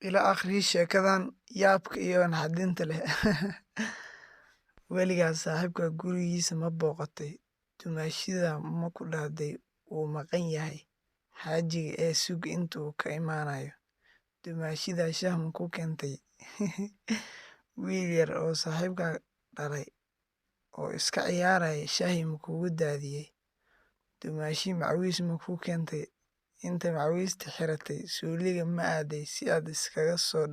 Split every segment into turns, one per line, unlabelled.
ila akhri sheekadan yaabka iyo naxdinta leh. Weligaa saaxiibkaa gurigiisa ma booqatay? Dumaashida ma ku dhahday wuu maqan yahay? Xaajiga ee sug intuu ka imaanayo. Dumaashida shaah ma kuu keentay? Wiil yar oo saaxiibkaa dhalay oo iska ciyaaraya shaahi ma kugu daadiyey? Dumaashi macawiis ma kuu keentay? Inta macawiista xiratay suuliga ma aaday si aad iskaga soo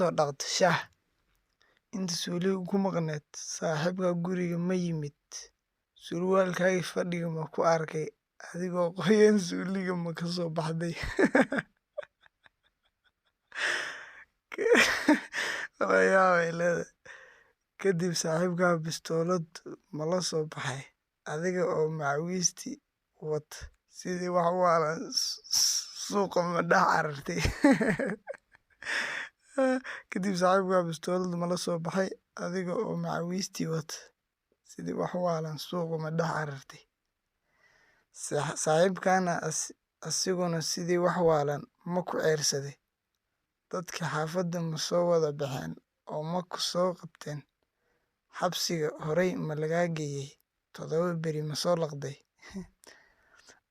dhaqdo shaah. Inta suuliga ku maqneed saaxiibkaa guriga ma yimid? Surwaalkaagii fadhiga ma ku arkay adigoo qoyan suuliga ma ka soo baxday? Walayaabay leedahay. Kadib saaxiibkaa bistoolad ma la soo baxay adiga oo macawiistii wata sidii wax u waalan suuqa ma dhex carartay? Kadib saaxiibkaa bistoolad ma la soo baxay adiga oo macawiistii wata sidii wax u waalan suuqa ma dhex carartay? Saaxiibkaana asiguna sidii wax waalan ma ku ceyrsaday? Dadka xaafadda ma soo wada baxeen oo ma ku soo qabteen? Xabsiga horay ma lagaa geeyey? 7 beri ma soo laqday?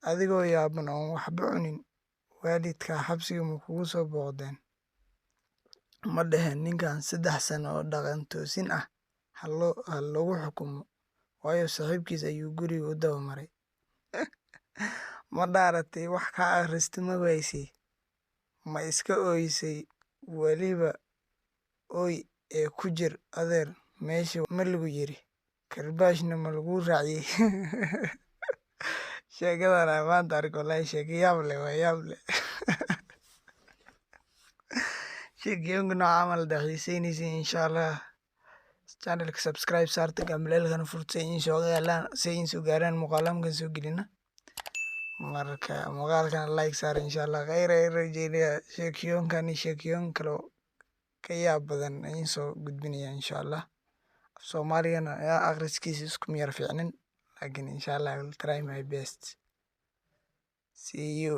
Adigoo yaaban oon waxba cunin waalidkaa xabsiga ma kugu soo booqdeen? Ma dhaheen ninkan 3 sano oo dhaqan toosin ah ha lagu xukumo waayo saaxiibkiis ayuu guriga u daba maray? Ma dhaaratay wax kaa akhrista ma waysay? Ma iska ooysay weliba ooy ee ku jir adeer meesha ma lagu yiri karbaashna ma lagu raaciyey? Sheekadan aan maanta arko walahi sheeko yaab leh waa yaab leh. Sheekooyinka noocan camal haddaad xiiseynaysiin insha Allah channelka subscribe saarta gambaleelkana furta si ay soo gaaraan muuqaalamkan soo gelina. Marka muuqaalkana like saar insha Allah khayr ay rajeynaya sheekooyinkan iyo sheekooyin kale oo ka yaab badan ayaan soo gudbinaya insha Allah. Soomaaliyana akhriskiisa isku miyar fiicnin laakiin insha Allah I will try my best. See you.